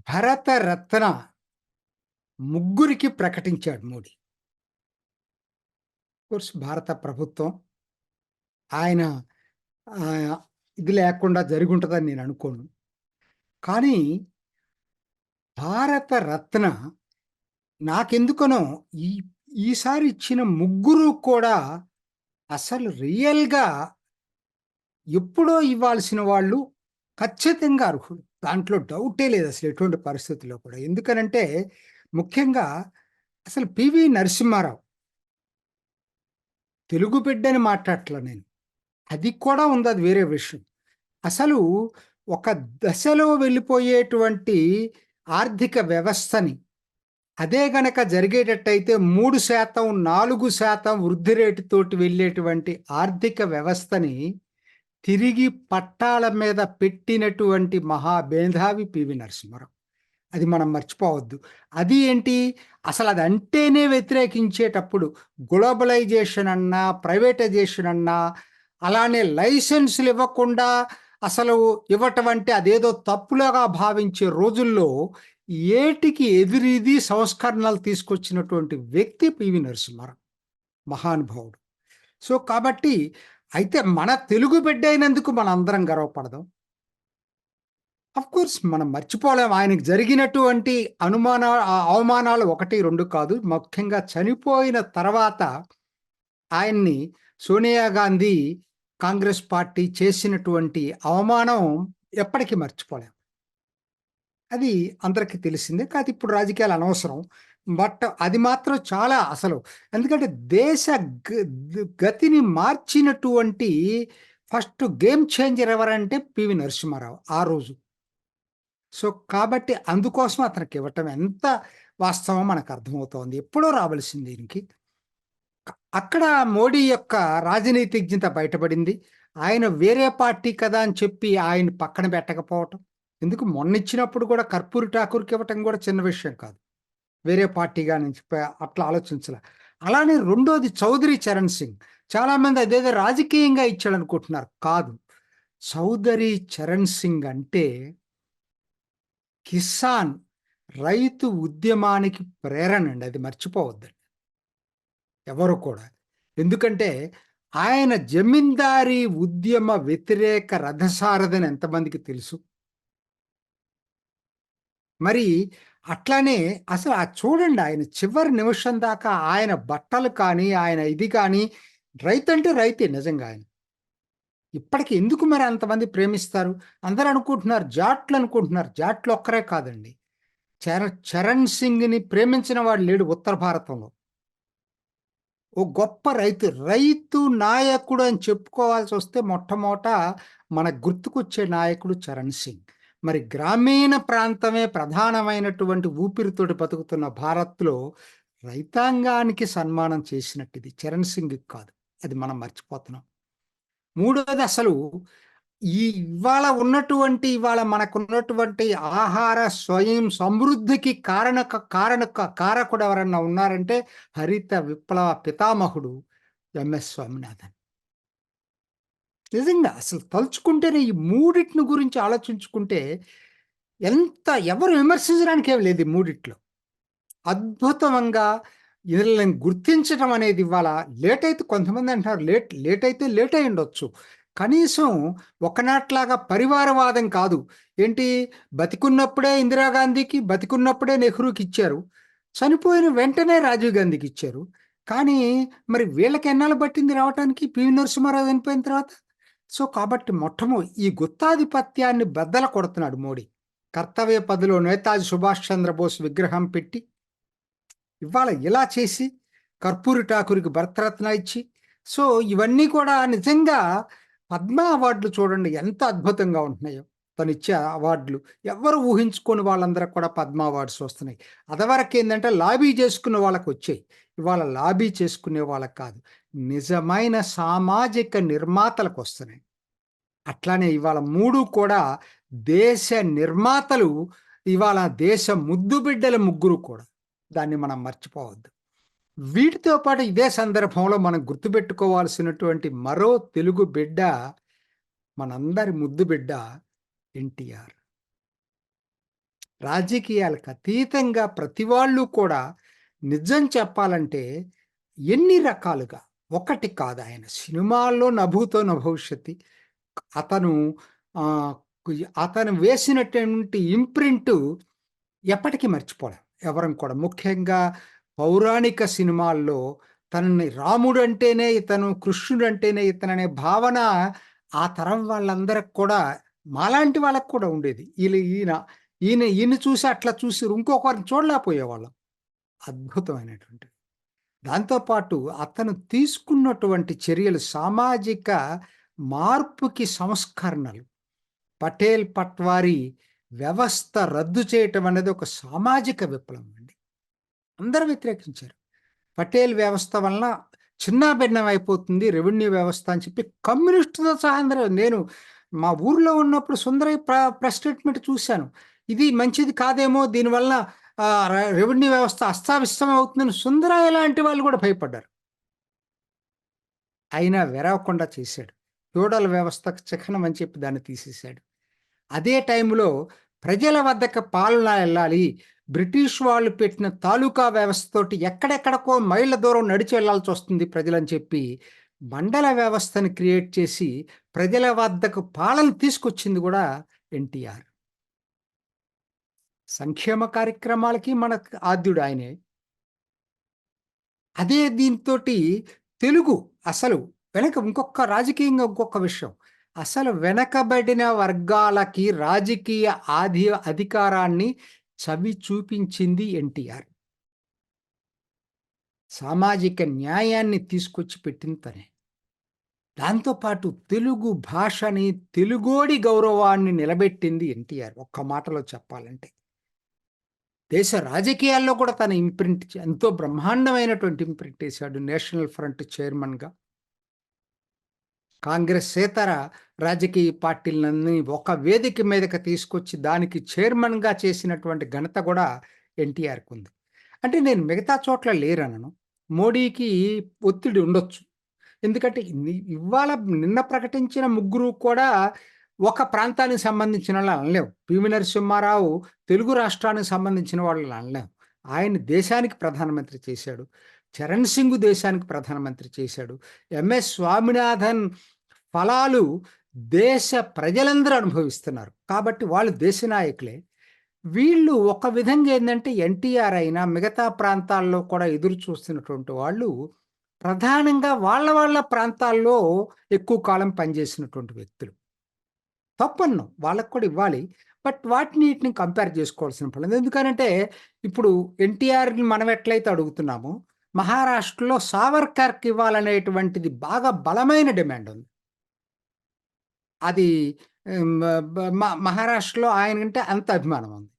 భరతరత్న ముగ్గురికి ప్రకటించాడు మోడీ. కోర్స్ భారత ప్రభుత్వం ఆయన ఇది లేకుండా జరిగుంటదని నేను అనుకోను. కానీ భారతరత్న నాకెందుకనో ఈ ఈసారి ఇచ్చిన ముగ్గురు కూడా అసలు రియల్‌గా ఎప్పుడో ఇవ్వాల్సిన వాళ్ళు ఖచ్చితంగా అర్హులు. దాంట్లో డౌటే లేదు అసలు ఎటువంటి పరిస్థితుల్లో కూడా. ఎందుకనంటే ముఖ్యంగా అసలు పివి నరసింహారావు తెలుగు బిడ్డని మాట్లాడట్లా నేను. అది కూడా ఉంది, అది వేరే విషయం. అసలు ఒక దశలో వెళ్ళిపోయేటువంటి ఆర్థిక వ్యవస్థని అదే గనక జరిగేటట్టయితే 3%, 4% వృద్ధి రేటుతోటి వెళ్ళేటువంటి ఆర్థిక వ్యవస్థని తిరిగి పట్టాల మీద పెట్టినటువంటి మహామేధావి పివి నరసింహారావు. అది మనం మర్చిపోవద్దు. అది ఏంటి, అసలు అది అంటేనే వ్యతిరేకించేటప్పుడు గ్లోబలైజేషన్ అన్నా, ప్రైవేటైజేషన్ అన్నా, అలానే లైసెన్సులు ఇవ్వకుండా అసలు ఇవ్వటం అంటే అదేదో తప్పులాగా భావించే రోజుల్లో ఏటికి ఎదురీది సంస్కరణలు తీసుకొచ్చినటువంటి వ్యక్తి పివి నరసింహారావు, మహానుభావుడు. సో కాబట్టి అయితే మన తెలుగు బిడ్డ అయినందుకు మనం అందరం గర్వపడదాం. కోర్స్ మనం మర్చిపోలేం ఆయనకు జరిగినటువంటి అవమానాలు 1, 2 కాదు. ముఖ్యంగా చనిపోయిన తర్వాత ఆయన్ని సోనియా గాంధీ కాంగ్రెస్ పార్టీ చేసినటువంటి అవమానం ఎప్పటికీ మర్చిపోలేం. అది అందరికీ తెలిసిందే. కాదు ఇప్పుడు రాజకీయాలు అనవసరం. బట్ అది మాత్రం చాలా అసలు ఎందుకంటే దేశ గతిని మార్చినటువంటి ఫస్ట్ గేమ్ చేంజర్ ఎవరంటే పివి నరసింహారావు ఆ రోజు. సో కాబట్టి అందుకోసం అతనికి ఇవ్వటం ఎంత వాస్తవం మనకు అర్థమవుతోంది. ఎప్పుడో రావలసింది దీనికి. అక్కడ మోడీ యొక్క రాజనీతిజ్ఞత బయటపడింది. ఆయన వేరే పార్టీ కదా అని చెప్పి ఆయన పక్కన పెట్టకపోవటం. ఎందుకు మొన్నిచ్చినప్పుడు కూడా కర్పూరి ఠాకూర్‌కి ఇవ్వటం కూడా చిన్న విషయం కాదు. వేరే పార్టీగా నుంచి అట్లా ఆలోచించలే. అలానే రెండోది చౌదరి చరణ్ సింగ్. చాలామంది అదేదో రాజకీయంగా ఇచ్చాడనుకుంటున్నారు. కాదు. చౌదరి చరణ్ సింగ్ అంటే కిసాన్ రైతు ఉద్యమానికి ప్రేరణ అండి. అది మర్చిపోవద్దండి ఎవరు కూడా. ఎందుకంటే ఆయన జమీందారీ ఉద్యమ వ్యతిరేక రథసారథని ఎంతమందికి తెలుసు? మరి అట్లానే అసలు చూడండి ఆయన చివరి నిమిషం దాకా ఆయన బట్టలు కానీ, ఆయన ఇది కానీ రైతంటే రైతే నిజంగా ఆయన. ఇప్పటికి ఎందుకు మరి అంతమంది ప్రేమిస్తారు? అందరూ అనుకుంటున్నారు జాట్లు అనుకుంటున్నారు. జాట్లు ఒక్కరే కాదండి. చరణ్ సింగ్‌ని ప్రేమించిన వాడు లేడు ఉత్తర భారతంలో. ఓ గొప్ప రైతు, రైతు నాయకుడు అని చెప్పుకోవాల్సొస్తే మొట్టమొదట మనకు గుర్తుకొచ్చే నాయకుడు చరణ్ సింగ్. మరి గ్రామీణ ప్రాంతమే ప్రధానమైనటువంటి ఊపిరితోటి బతుకుతున్న భారత్‌లో రైతాంగానికి సన్మానం చేసినట్టిది చరణ్ సింగ్‌కి కాదు. అది మనం మర్చిపోతున్నాం. మూడోది అసలు ఇవాళ మనకున్నటువంటి ఆహార స్వయం సమృద్ధికి కారకుడు ఎవరన్నా ఉన్నారంటే హరిత విప్లవ పితామహుడు ఎంఎస్ స్వామినాథన్. నిజంగా అసలు తలుచుకుంటేనే ఈ మూడిటిని గురించి ఆలోచించుకుంటే ఎవరు విమర్శించడానికి ఏమి లేదు ఈ మూడిట్లో. అద్భుతంగా వీళ్ళని గుర్తించడం అనేది ఇవాళ లేట్ అయితే కొంతమంది అంటున్నారు లేట్ అయితే లేట్ అయి ఉండొచ్చు. కనీసం ఒకనాట్లాగా పరివారవాదం కాదు. ఏంటి బతికున్నప్పుడే ఇందిరాగాంధీకి, బతికున్నప్పుడే నెహ్రూకి ఇచ్చారు. చనిపోయిన వెంటనే రాజీవ్ గాంధీకి ఇచ్చారు. కానీ మరి వీళ్ళకి ఎన్నాళ్ళు పట్టింది రావటానికి పివి నరసింహారావు చనిపోయిన తర్వాత? సో కాబట్టి ఈ గుత్తాధిపత్యాన్ని బద్దలు కొడుతున్నాడు మోడీ. కర్తవ్య పథ్‌లో నేతాజీ సుభాష్ చంద్రబోస్ విగ్రహం పెట్టి ఇవాళ ఇలా చేసి కర్పూరి ఠాకూర్‌కి భరతరత్న ఇచ్చి, సో ఇవన్నీ కూడా నిజంగా పద్మ అవార్డులు చూడండి ఎంత అద్భుతంగా ఉంటున్నాయో. తనిచ్చే అవార్డులు ఎవ్వరు ఊహించుకోని వాళ్ళందరికి కూడా పద్మ అవార్డ్స్ వస్తున్నాయి. అదివరకేందంటే లాబీ చేసుకున్న వాళ్ళకొచ్చాయి. ఇవాళ లాబీ చేసుకునే వాళ్ళకి కాదు. నిజమైన సామాజిక నిర్మాతలకొస్తున్నాయి. అట్లానే ఇవాళ 3 కూడా దేశ నిర్మాతలు, ఇవాళ దేశ ముద్దుబిడ్డల ముగ్గురు కూడా. దాన్ని మనం మర్చిపోవద్దు. వీటితో పాటు ఇదే సందర్భంలో మనం గుర్తుపెట్టుకోవాల్సినటువంటి మరో తెలుగు బిడ్డ, మనందరి ముద్దు బిడ్డ ఎన్టీఆర్. రాజకీయాలకు అతీతంగా ప్రతి వాళ్ళు కూడా నిజం చెప్పాలంటే ఎన్ని రకాలుగా ఒకటి కాదు ఆయన సినిమాల్లో నభూతో నభవిష్యతి. అతను ఆహ్, అతను వేసినటువంటి ఇంప్రింటు ఎప్పటికీ మర్చిపోలేం ఎవరం కూడా. ముఖ్యంగా పౌరాణిక సినిమాల్లో తనని రాముడంటేనే ఇతను, కృష్ణుడంటేనే ఇతననే భావన ఆ తరం వాళ్ళందరికి కూడా మాలాంటి వాళ్ళకి కూడా ఉండేది. ఈయన్ని చూసి అట్లా చూసి ఇంకొకరిని చూడలేకపోయేవాళ్ళం. అద్భుతమైనటువంటిది. దాంతో పాటు అతను తీసుకున్నటువంటి చర్యలు సామాజిక మార్పుకి సంస్కరణలు. పటేల్, పట్వారీ వ్యవస్థ రద్దు చేయటం అనేది ఒక సామాజిక విప్లవం అండి. అందరూ వ్యతిరేకించారు. పటేల్ వ్యవస్థ వలన చిన్నాభిన్నం అయిపోతుంది రెవెన్యూ వ్యవస్థ అని చెప్పి కమ్యూనిస్టుతో సహా అందరూ నేను మా ఊర్లో ఉన్నప్పుడు సుందరయ్య ప్రెస్ స్టేట్మెంట్ చూశాను. ఇది మంచిది కాదేమో దీనివల్ల రెవెన్యూ వ్యవస్థ అస్తావ్యస్తం అవుతుందని సుందరయ్య లాంటి వాళ్ళు కూడా భయపడ్డారు. అయినా వెరవకుండా చేశాడు. ఫ్యూడల్ వ్యవస్థకు చిహ్నం అని చెప్పి దాన్ని తీసేశాడు. అదే టైంలో ప్రజల వద్దకు పాలన వెళ్ళాలి. బ్రిటిష్ వాళ్ళు పెట్టిన తాలూకా వ్యవస్థతోటి ఎక్కడెక్కడికో మైళ్ళ దూరం నడిచి వెళ్ళాల్సి వస్తుంది ప్రజలని చెప్పి మండల వ్యవస్థని క్రియేట్ చేసి ప్రజల వద్దకు పాలన తీసుకొచ్చింది కూడా ఎన్టీఆర్. సంక్షేమ కార్యక్రమాలకి మనకు ఆద్యుడు ఆయనే. అదే దీంతోటి తెలుగు అసలు ఇంకొక రాజకీయంగా ఇంకొక విషయం. అసలు వెనకబడిన వర్గాలకి రాజకీయ అధికారాన్ని చవి చూపించింది ఎన్టీఆర్. సామాజిక న్యాయాన్ని తీసుకొచ్చి పెట్టింది తనే. దాంతో పాటు తెలుగు భాషని, తెలుగోడి గౌరవాన్ని నిలబెట్టింది ఎన్టీఆర్. ఒక్క మాటలో చెప్పాలంటే. దేశ రాజకీయాల్లో కూడా తన ఇంప్రింట్ ఎంతో బ్రహ్మాండమైనటువంటి ఇంప్రింట్ వేశాడు. నేషనల్ ఫ్రంట్ చైర్మన్‌గా. కాంగ్రెసేతర రాజకీయ పార్టీలన్నీ ఒక వేదిక మీదకి తీసుకొచ్చి దానికి చైర్మన్‌గా చేసినటువంటి ఘనత కూడా ఎన్టీఆర్‌కుంది. అంటే నేను మిగతా చోట్ల లేరనను. మోడీకి ఒత్తిడి ఉండొచ్చు. ఎందుకంటే ఇవాళ నిన్న ప్రకటించిన ముగ్గురు కూడా ఒక ప్రాంతానికి సంబంధించిన వాళ్ళు అనలేం. పివి నరసింహారావు తెలుగు రాష్ట్రానికి సంబంధించిన వాళ్ళని అనలేం. ఆయన దేశానికి ప్రధానమంత్రి చేశాడు. చరణ్ సింగ్ దేశానికి ప్రధానమంత్రి చేశాడు. ఎంఎస్ స్వామినాథన్ ఫలాలు దేశ ప్రజలందరూ అనుభవిస్తున్నారు. కాబట్టి వాళ్ళు దేశ నాయకులే. వీళ్ళు ఒక విధంగా ఏందంటే ఎన్టీఆర్ అయినా మిగతా ప్రాంతాల్లో కూడా ఎదురు చూస్తున్నటువంటి వాళ్ళు ప్రధానంగా వాళ్ళ ప్రాంతాల్లో ఎక్కువ కాలం పనిచేసినటువంటి వ్యక్తులు. తప్పను వాళ్ళకి కూడా ఇవ్వాలి. బట్ వీటిని కంపేర్ చేసుకోవాల్సిన పని లేదు. ఎందుకనంటే ఇప్పుడు ఎన్టీఆర్‌ని మనం ఎట్లయితే అడుగుతున్నామో మహారాష్ట్రలో సావర్కర్‌కి ఇవ్వాలనేటువంటిది బాగా బలమైన డిమాండ్ ఉంది. అది మహారాష్ట్రలో ఆయనకంటే అంత అభిమానం ఉంది.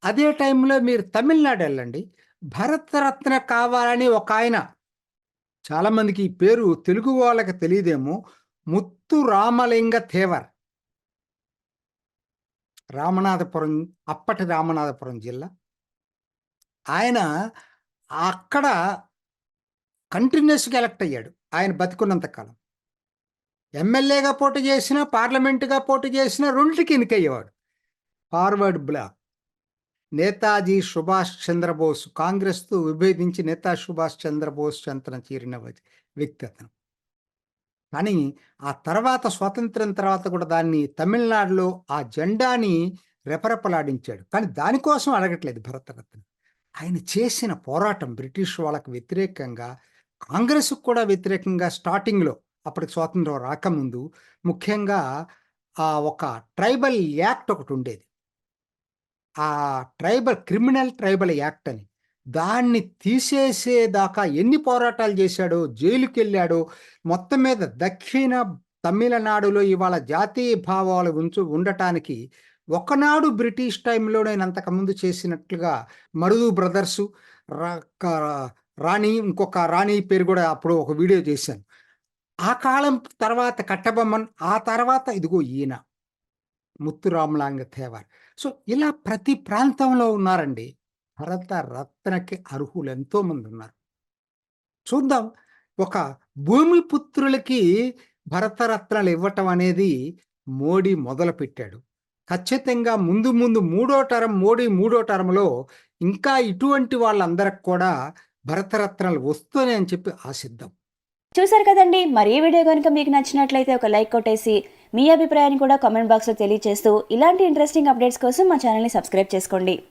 అదే టైంలో మీరు తమిళనాడు ఎళ్ళండి. భరతరత్న కావాలని ఒకాయన చాలామందికి ఈ పేరు తెలుగు వాళ్ళకి తెలీదేమో. ముత్తు రామలింగ తేవర్. రామనాథపురం అప్పటి రామనాథపురం జిల్లా. ఆయన అక్కడ కంటిన్యూస్‌గా ఎలక్ట్ అయ్యాడు. ఆయన బతికున్నంత కాలం. ఎమ్మెల్యేగా పోటీ చేసినా, పార్లమెంట్‌గా పోటీ చేసినా రెండిటికి ఎన్నికయ్యేవాడు. Forward Bloc. నేతాజీ సుభాష్ చంద్రబోస్ కాంగ్రెస్‌తో విభేదించి నేతాజీ సుభాష్ చంద్రబోస్ చెంతన చేరిన వ్యక్తి అతను. కానీ ఆ తర్వాత స్వాతంత్ర్యం తర్వాత కూడా దాన్ని తమిళనాడులో ఆ జెండాని రెపరెపలాడించాడు. కానీ దానికోసం అడగట్లేదు భరతరత్న. ఆయన చేసిన పోరాటం బ్రిటిష్ వాళ్ళకి వ్యతిరేకంగా, కాంగ్రెస్‌కు కూడా వ్యతిరేకంగా స్టార్టింగ్‌లో అప్పటికి స్వాతంత్రం రాకముందు ముఖ్యంగా ఒక ట్రైబల్ యాక్ట్ ఒకటుండేది. ఆ క్రిమినల్ ట్రైబల్ యాక్ట్ అని. దాన్ని తీసేసేదాకా ఎన్ని పోరాటాలు చేశాడో, జైలుకెళ్ళాడో, మొత్తం మీద దక్షిణ తమిళనాడులో ఇవాళ జాతీయ భావాలు ఉండటానికి ఒకనాడు బ్రిటిష్ టైంలో నేను అంతకుముందు చేసినట్లుగా మరుదు బ్రదర్సు, రా క రాణి ఇంకొక రాణి పేరు కూడా అప్పుడు ఒక వీడియో చేశాను. ఆ కాలం తర్వాత కట్టబొమ్మన్, ఆ తర్వాత ఇదిగో ఈయన ముత్తురామలింగ తేవర్. సో, ఇలా ప్రతి ప్రాంతంలో ఉన్నారండి. భరత రత్నకి అర్హులు ఎంతోమంది ఉన్నారు. చూద్దాం. ఒక భూమిపుత్రులకి భరతరత్నాలు ఇవ్వటం అనేది మోడీ మొదలుపెట్టాడు. ఖచ్చితంగా ముందు ముందు మూడో టర్మ్లో ఇంకా ఇటువంటి వాళ్ళందరికి కూడా భరతరత్నాలు వస్తున్నాయి అని చెప్పి ఆశిద్దాం. చూసారు కదండి, మరి ఈ వీడియో కనుక మీకు నచ్చినట్లయితే ఒక లైక్ కొట్టేసి మీ అభిప్రాయాన్ని కూడా కామెంట్ బాక్స్లో తెలియజేస్తూ ఇలాంటి ఇంట్రెస్టింగ్ అప్డేట్స్ కోసం మా ఛానల్ని సబ్స్క్రైబ్ చేసుకోండి.